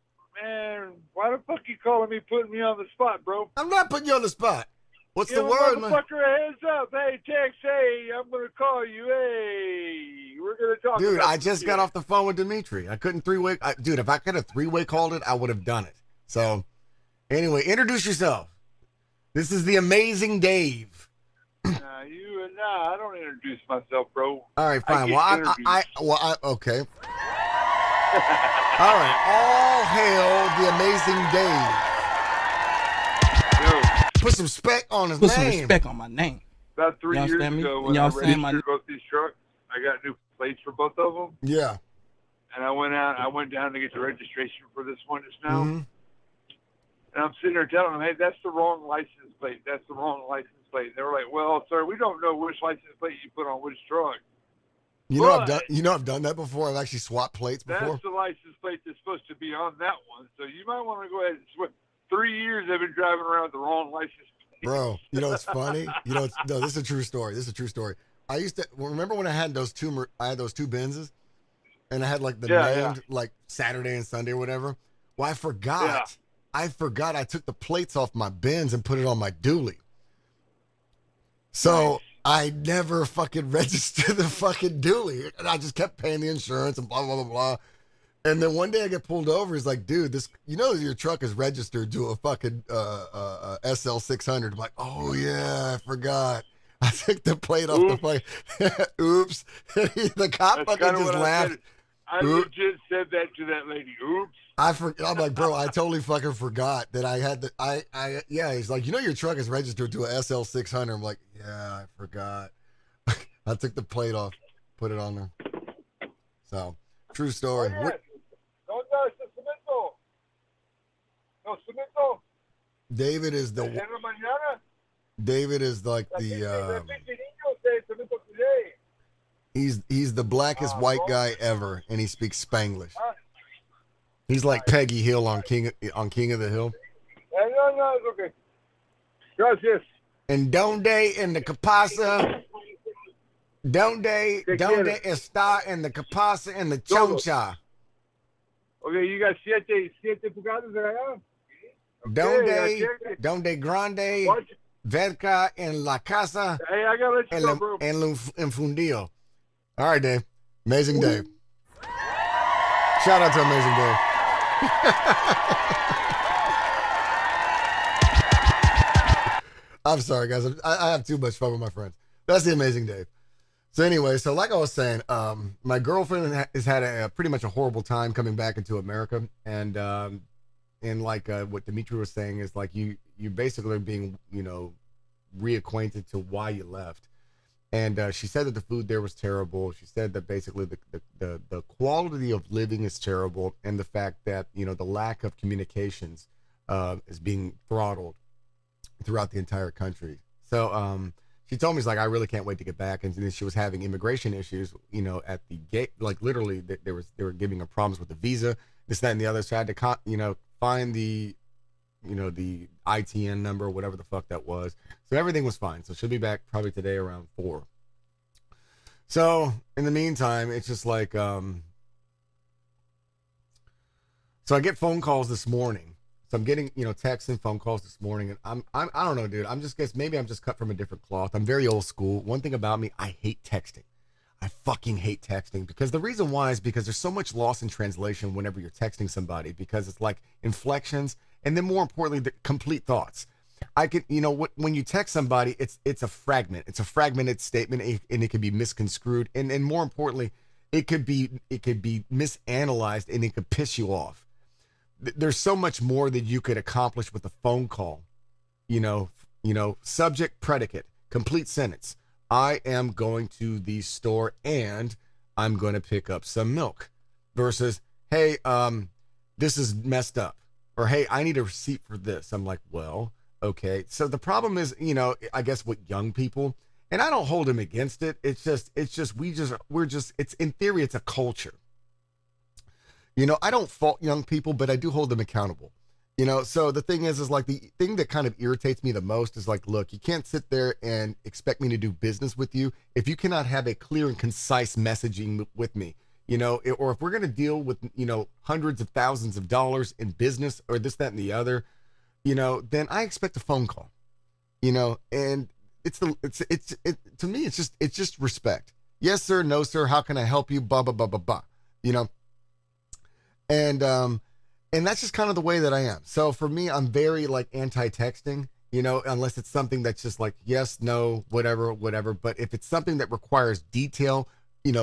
man. Why the fuck you calling me, putting me on the spot, bro? I'm not putting you on the spot. What's the word, man? Motherfucker, a heads up. Hey, Tex, hey, I'm going to call you. Hey, we're going to talk Dude, about I just got off the phone with Dimitri. I couldn't three-way. Dude, if I could have three-way called it, I would have done it. So, anyway, introduce yourself. This is the amazing Dave. I don't introduce myself, bro. All right, fine. Okay. All right. All hail the amazing Dave. Yo, Put some respect on his Put name. some respect on my name. about 3 Y'all years understand me? ago, And when I y'all saying registered both these trucks, I got new plates for both of them. Yeah. And I went down to get the registration for this one just now. Mm-hmm. And I'm sitting there telling them, hey, that's the wrong license plate. That's the wrong license plate. They were like, well, sir, we don't know which license plate you put on which truck. I've done that before. I've actually swapped plates before. That's the license plate that's supposed to be on that one. So you might want to go ahead and switch. 3 years I've been driving around with the wrong license plate. Bro, it's funny. No, this is a true story. This is a true story. I used to remember when I had those two Benzes, and I had like the named like Saturday and Sunday or whatever. Well, I forgot. Yeah. I took the plates off my Benz and put it on my dually. So I never fucking registered the fucking dually, and I just kept paying the insurance and blah blah blah blah. And then one day I get pulled over. He's like, "Dude, your truck is registered to a fucking SL 600." I'm like, "Oh yeah, I forgot. I took the plate off the plate. Oops." The cop fucking just laughed. I legit said that to that lady. Oops. I'm like, bro, I totally fucking forgot that I had the, he's like, your truck is registered to a SL 600. I'm like, yeah, I forgot. I took the plate off, put it on there. So, true story. Oye, ¿dónde está cemento? No, cemento. David is the En la mañana. David is like La the pinche niño de cemento today. he's the blackest white bro. guy ever, and he speaks Spanglish. Ah. He's like Peggy Hill on King of the Hill. No, it's okay. Gracias. And donde in the Capasa, donde está in the Capasa and the Choncha. Okay, you got siete pulgadas allá? Donde grande Watch. verca en la casa Hey, I gotta let you go, bro. en fundio. All right, Dave. Amazing Dave. Shout out to Amazing Dave. I'm sorry, guys. I have too much fun with my friends. That's the Amazing Dave. So anyway, so like I was saying, my girlfriend has had a pretty much a horrible time coming back into America, and like what Dimitri was saying is like you basically are being reacquainted to why you left. And she said that the food there was terrible. She said that basically the quality of living is terrible, and the fact that the lack of communications is being throttled throughout the entire country. So she told me, she's like, I really can't wait to get back. And then she was having immigration issues, at the gate, like literally they were giving her problems with the visa, this, that, and the other. So I had to find the the ITN number, whatever the fuck that was. So everything was fine. So she'll be back probably today around 4. So in the meantime, it's just like, so I get phone calls this morning. So I'm getting, texts and phone calls this morning, and I don't know, dude. Maybe I'm just cut from a different cloth. I'm very old school. One thing about me, I hate texting. I fucking hate texting, because the reason why is because there's so much loss in translation whenever you're texting somebody, because it's like inflections, and then more importantly, the complete thoughts. I can, when you text somebody, it's a fragment. It's a fragmented statement, and it can be misconstrued, and more importantly, it could be misanalyzed, and it could piss you off. There's so much more that you could accomplish with a phone call. Subject, predicate, complete sentence. I am going to the store and I'm going to pick up some milk, versus, hey, this is messed up, or hey, I need a receipt for this. I'm like, well, okay. So the problem is, I guess with young people, and I don't hold them against it. It's in theory, it's a culture. I don't fault young people, but I do hold them accountable. So the thing is like, the thing that kind of irritates me the most is like, look, you can't sit there and expect me to do business with you if you cannot have a clear and concise messaging with me, or if we're going to deal with, hundreds of thousands of dollars in business, or this, that, and the other, then I expect a phone call, and to me, it's just respect. Yes, sir. No, sir. How can I help you? Blah, blah, blah, blah, blah, and that's just kind of the way that I am. So for me, I'm very like anti-texting, unless it's something that's just like, yes, no, whatever. But if it's something that requires detail,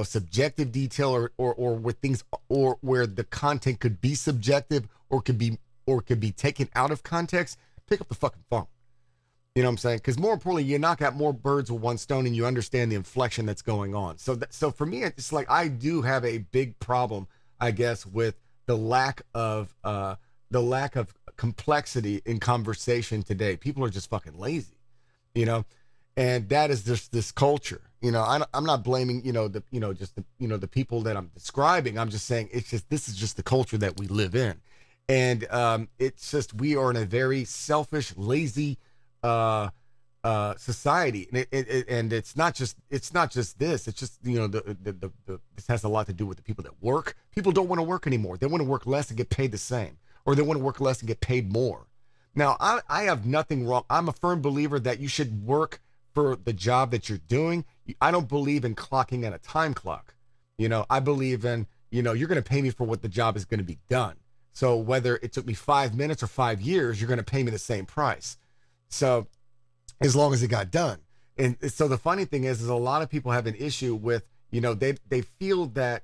subjective detail, or where things, or where the content could be subjective, or could be taken out of context, pick up the fucking phone. You know what I'm saying? Because more importantly, you knock out more birds with one stone, and you understand the inflection that's going on. So for me, it's like, I do have a big problem, I guess, with the lack of complexity in conversation today. People are just fucking lazy, and that is just this culture. I'm not blaming the people that I'm describing. I'm just saying this is just the culture that we live in, and it's just, we are in a very selfish, lazy society, and it's not just this. It's just this has a lot to do with the people that work. People don't want to work anymore. They want to work less and get paid the same, or they want to work less and get paid more. Now, I have nothing wrong. I'm a firm believer that you should work for the job that you're doing. I don't believe in clocking at a time clock. I believe in, you're going to pay me for what the job is going to be done. So whether it took me 5 minutes or 5 years, you're going to pay me the same price. So as long as it got done. And so the funny thing is a lot of people have an issue with, they feel that,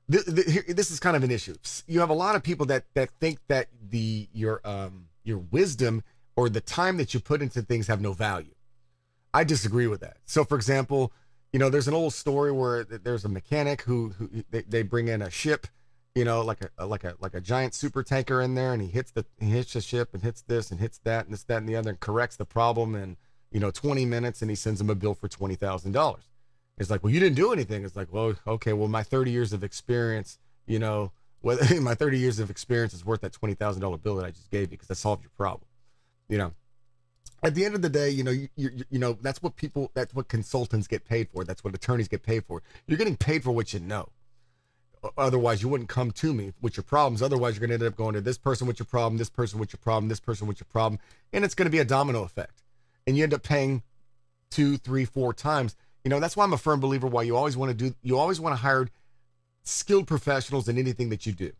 this is kind of an issue. You have a lot of people that think that your wisdom or the time that you put into things have no value. I disagree with that. So, for example, you know, there's an old story where there's a mechanic who they bring in a ship, you know, like a giant super tanker in there, and he hits the ship and hits this and hits that and this, that, and the other, and corrects the problem in, you know, 20 minutes, and he sends him a bill for $20,000. It's like, well, you didn't do anything. It's like, well, okay, well, my 30 years of experience, you know, whether my 30 years of experience is worth that $20,000 bill that I just gave you, because I solved your problem. You know, at the end of the day, you know, you know, that's what consultants get paid for. That's what attorneys get paid for. You're getting paid for what you know. Otherwise, you wouldn't come to me with your problems. Otherwise, you're going to end up going to this person with your problem, this person with your problem, this person with your problem. And it's going to be a domino effect. And you end up paying 2, 3, 4 times. You know, that's why I'm a firm believer why you always want to hire skilled professionals in anything that you do.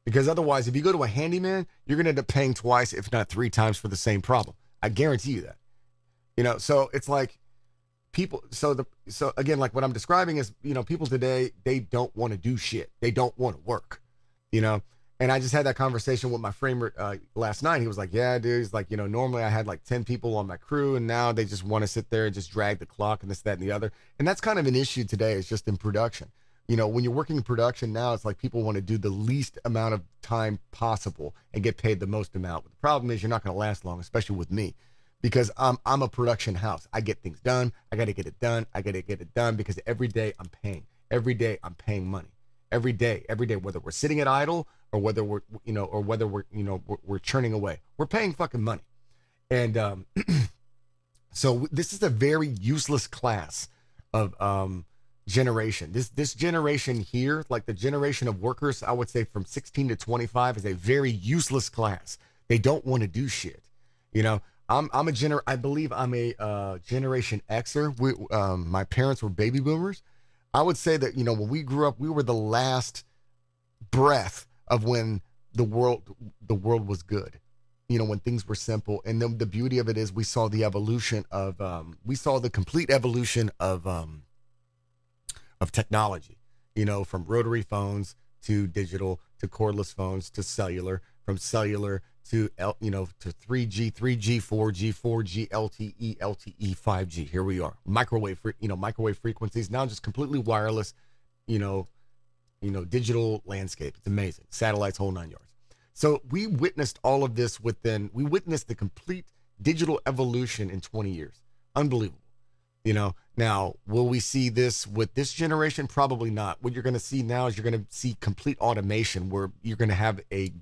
Because otherwise, if you go to a handyman, you're going to end up paying twice, if not 3 times for the same problem. I guarantee you that. You know, so it's like people, so again, like what I'm describing is, you know, people today, they don't want to do shit. They don't want to work, you know? And I just had that conversation with my framer last night. He was like, yeah, dude. He's like, you know, normally I had like 10 people on my crew, and now they just want to sit there and just drag the clock and this, that, and the other. And that's kind of an issue today. It's just in production. You know, when you're working in production now, it's like people want to do the least amount of time possible and get paid the most amount. But the problem is you're not going to last long, especially with me, because I'm a production house. I get things done. I got to get it done. I got to get it done because every day I'm paying. Every day I'm paying money. Every day, whether we're sitting at idle or whether we're, you know, or whether we're, you know, we're churning away, we're paying fucking money. And so this is a very useless class of generation. This generation here, like the generation of workers, I would say from 16 to 25, is a very useless class. They don't want to do shit. You know, I believe I'm a Generation Xer. My parents were baby boomers. I would say that, you know, when we grew up, we were the last breath of when the world was good. You know, when things were simple. And then the beauty of it is we saw the evolution of the complete evolution of technology, you know, from rotary phones to digital to cordless phones to cellular, from cellular to, you know, to 3G, 4G, LTE, 5G. Here we are. Microwave frequencies, now just completely wireless, you know, digital landscape. It's amazing. Satellites, whole 9 yards. So we witnessed all of this we witnessed the complete digital evolution in 20 years. Unbelievable. You know, now, will we see this with this generation? Probably not. What you're going to see now is you're going to see complete automation, where you're going to have a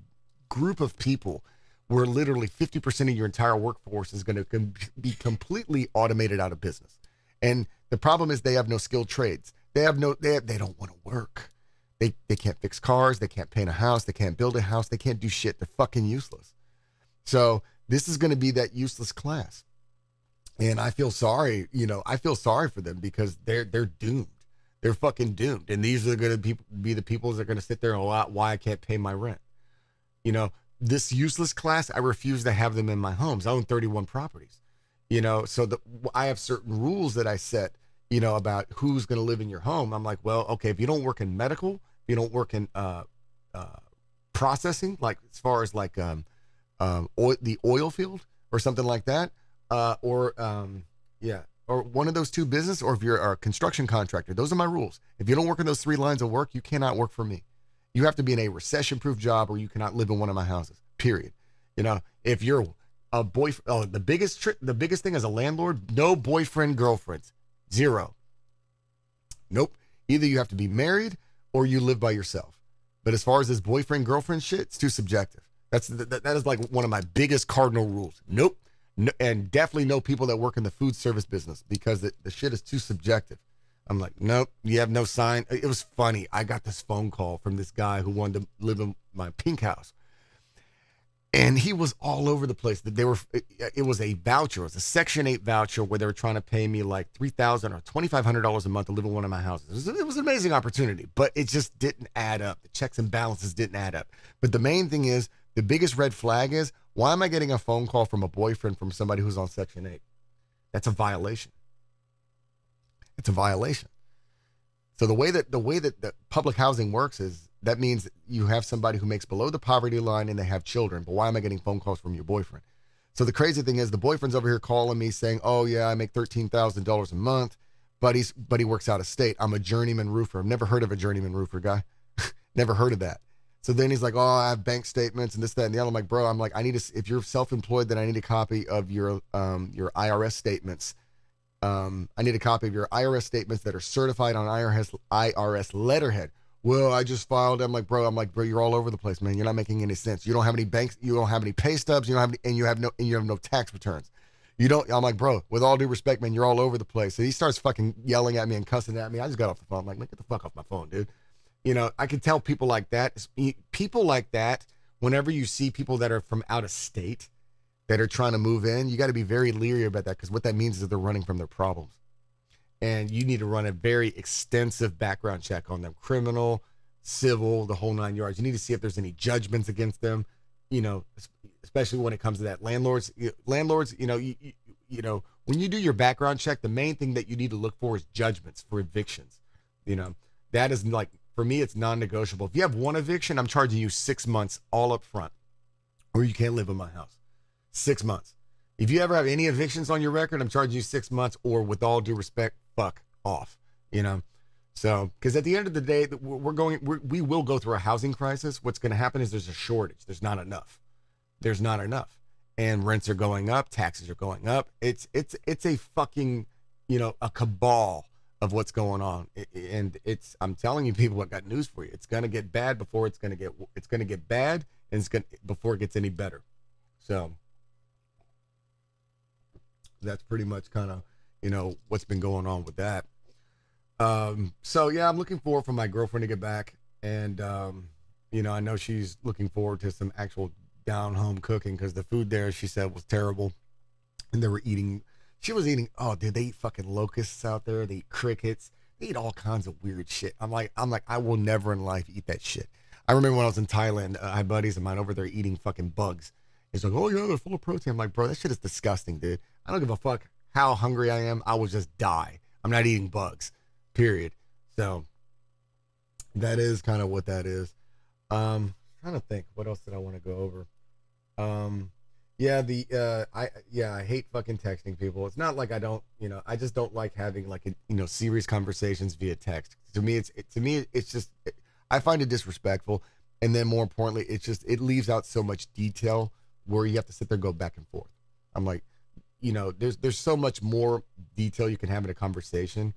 group of people where literally 50% of your entire workforce is going to be completely automated out of business. And the problem is they have no skilled trades. They don't want to work. They can't fix cars. They can't paint a house. They can't build a house. They can't do shit. They're fucking useless. So this is going to be that useless class. And I feel sorry, you know, for them because they're doomed. They're fucking doomed. And these are going to be the people that are going to sit there and why I can't pay my rent. You know, this useless class, I refuse to have them in my homes. I own 31 properties, you know, so I have certain rules that I set, you know, about who's going to live in your home. I'm like, well, okay, if you don't work in medical, if you don't work in processing, like as far as like the oil field or something like that, or one of those 2 business, or if you're a construction contractor, those are my rules. If you don't work in those 3 lines of work, you cannot work for me. You have to be in a recession-proof job, or you cannot live in one of my houses, period. You know, if you're a boyfriend, the biggest thing as a landlord, no boyfriend, girlfriends, 0. Nope. Either you have to be married or you live by yourself. But as far as this boyfriend, girlfriend shit, it's too subjective. That is like one of my biggest cardinal rules. Nope. No, and definitely no people that work in the food service business, because the shit is too subjective. I'm like, nope, you have no sign. It was funny. I got this phone call from this guy who wanted to live in my pink house. And he was all over the place. It was a voucher. It was a Section 8 voucher where they were trying to pay me like $3,000 or $2,500 a month to live in one of my houses. It was an amazing opportunity, but it just didn't add up. The checks and balances didn't add up. But the main thing is, the biggest red flag is, why am I getting a phone call from a boyfriend from somebody who's on Section 8? That's a violation. It's a violation. So the way that the public housing works is, that means you have somebody who makes below the poverty line and they have children. But why am I getting phone calls from your boyfriend? So the crazy thing is the boyfriend's over here calling me saying, oh yeah, I make $13,000 a month, but he works out of state. I'm a journeyman roofer. I've never heard of a journeyman roofer guy. Never heard of that. So then he's like, oh, I have bank statements and this, that, and the other. I'm like, bro, I need if you're self-employed, then I need a copy of your IRS statements. I need a copy of your IRS statements that are certified on IRS letterhead. Well, I just filed. I'm like, bro, you're all over the place, man. You're not making any sense. You don't have any banks. You don't have any pay stubs. You don't have any, and you have no tax returns. You don't. I'm like, bro, with all due respect, man, you're all over the place. So he starts fucking yelling at me and cussing at me. I just got off the phone. I'm like, man, get the fuck off my phone, dude. You know, I can tell people like that, whenever you see people that are from out of state that are trying to move in, you got to be very leery about that, because what that means is that they're running from their problems. And you need to run a very extensive background check on them, criminal, civil, the whole 9 yards. You need to see if there's any judgments against them, you know, especially when it comes to that. Landlords, you know, when you do your background check, the main thing that you need to look for is judgments for evictions. You know, that is like, for me, it's non-negotiable. If you have one eviction, I'm charging you 6 months all up front, or you can't live in my house. 6 months. If you ever have any evictions on your record, I'm charging you 6 months, or with all due respect, fuck off, you know? So, because at the end of the day, we will go through a housing crisis. What's going to happen is there's a shortage. There's not enough. There's not enough. And rents are going up. Taxes are going up. It's a fucking, you know, a cabal of what's going on. And I'm telling you, people, I got news for you. It's going to get bad before it's going to get bad, and before it gets any better. So that's pretty much kind of, you know, what's been going on with that. So yeah, I'm looking forward for my girlfriend to get back. And, you know, I know she's looking forward to some actual down home cooking, because the food there, she said, was terrible. And she was eating, oh dude, they eat fucking locusts out there. They eat crickets. They eat all kinds of weird shit. I'm like, I will never in life eat that shit. I remember when I was in Thailand, I had buddies of mine over there eating fucking bugs. He's like, oh yeah, they're full of protein. I'm like, bro, that shit is disgusting, dude. I don't give a fuck how hungry I am. I will just die. I'm not eating bugs, period. So that is kind of what that is. Trying to think, what else did I want to go over? I hate fucking texting people. It's not like I don't, you know, I just don't like having like, serious conversations via text. To me, it's just, I find it disrespectful. And then more importantly, it leaves out so much detail where you have to sit there and go back and forth. I'm like, you know, there's so much more detail you can have in a conversation,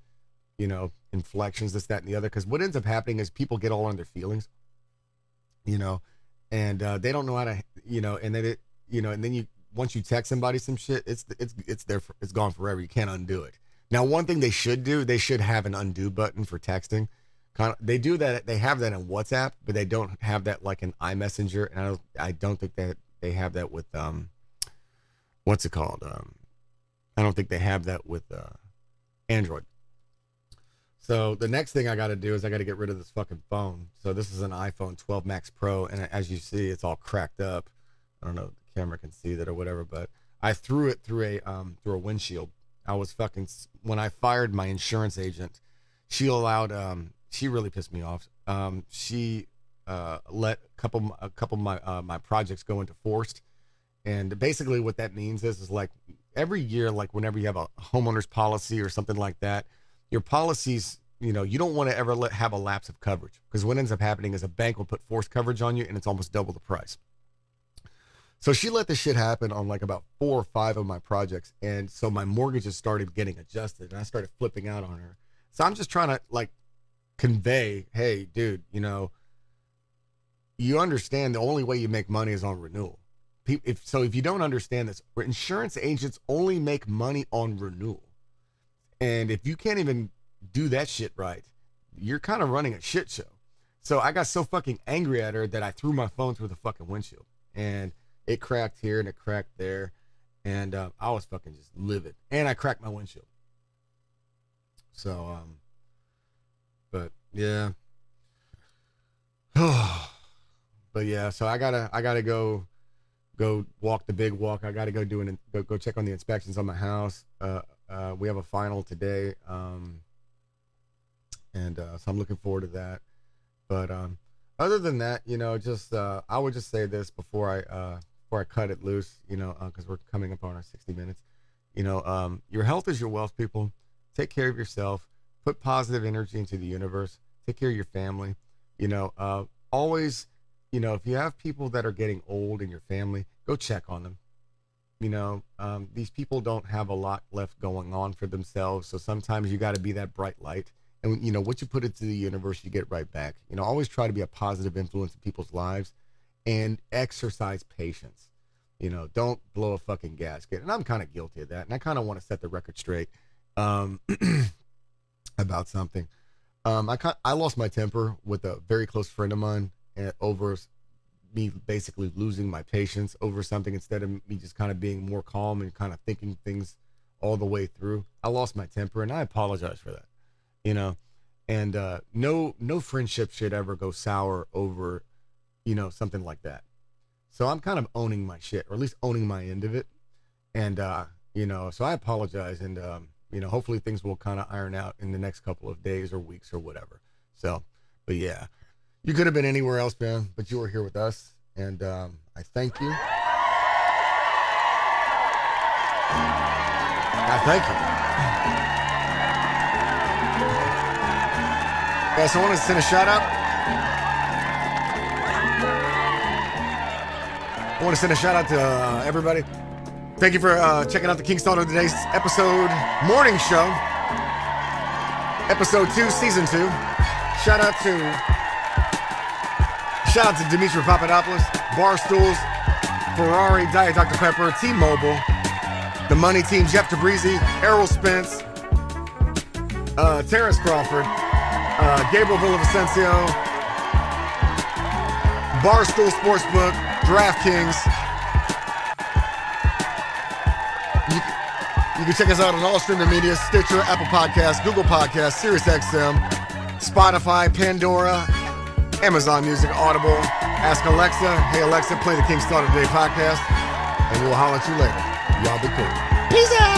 you know, inflections, this, that, and the other. Because what ends up happening is people get all on their feelings, you know, and they don't know how to, you know, and then and then once you text somebody some shit, it's there, it's gone forever. You can't undo it. Now, one thing they should do, they should have an undo button for texting. They do that. They have that in WhatsApp, but they don't have that like in iMessenger, and I don't think that they have that with what's it called? I don't think they have that with Android. So the next thing I got to do is I got to get rid of this fucking phone. So this is an iPhone 12 Max Pro, and as you see, it's all cracked up. I don't know if the camera can see that or whatever, but I threw it through a windshield. I was when I fired my insurance agent, she allowed she really pissed me off. She let a couple of my projects go into forced, and basically what that means is like every year, like whenever you have a homeowner's policy or something like that, your policies, you know, you don't want to ever have a lapse of coverage, because what ends up happening is a bank will put forced coverage on you, and it's almost double the price. So she let this shit happen on like about 4 or 5 of my projects, and so my mortgages started getting adjusted, and I started flipping out on her. So I'm just trying to like convey, hey, dude, you know, you understand the only way you make money is on renewal. If you don't understand this, insurance agents only make money on renewal. And if you can't even do that shit right, you're kind of running a shit show. So I got so fucking angry at her that I threw my phone through the fucking windshield, and it cracked here and it cracked there. And I was fucking just livid, and I cracked my windshield. So, but yeah. But yeah, so I gotta go walk the big walk. I gotta go go check on the inspections on my house. We have a final today, and so I'm looking forward to that. But other than that, you know, just I would just say this before I before I cut it loose, because we're coming up on our 60 minutes. Your health is your wealth, people. Take care of yourself. Put positive energy into the universe. Take care of your family. Always, if you have people that are getting old in your family, go check on them. These people don't have a lot left going on for themselves. So sometimes you got to be that bright light. And, what you put into the universe, you get right back. Always try to be a positive influence in people's lives and exercise patience. Don't blow a fucking gasket. And I'm kind of guilty of that. And I kind of want to set the record straight about something. I lost my temper with a very close friend of mine over me basically losing my patience over something instead of me just kind of being more calm and kind of thinking things all the way through. I lost my temper and I apologize for that. And no friendship should ever go sour over, something like that. So I'm kind of owning my shit, or at least owning my end of it. And, so I apologize. And, hopefully things will kind of iron out in the next couple of days or weeks or whatever. So, but yeah, you could have been anywhere else, man, but you were here with us. And I thank you. I thank you. Guys, I want to send a shout out. I want to send a shout out to everybody. Thank you for checking out the King's Daughter today's episode morning show. Episode 2, season 2. Shout out to Dimitri Papadopoulos, Barstools, Ferrari, Diet Dr. Pepper, T-Mobile, the Money Team, Jeff DeBreezy, Errol Spence, Terrence Crawford, Gabriel Villavicencio, Barstool Sportsbook, DraftKings. You can check us out on all streaming media: Stitcher, Apple Podcasts, Google Podcasts, SiriusXM, Spotify, Pandora, Amazon Music, Audible. Ask Alexa, hey Alexa, play the King's Daughter Today podcast, and we'll holler at you later. Y'all be cool. Peace out.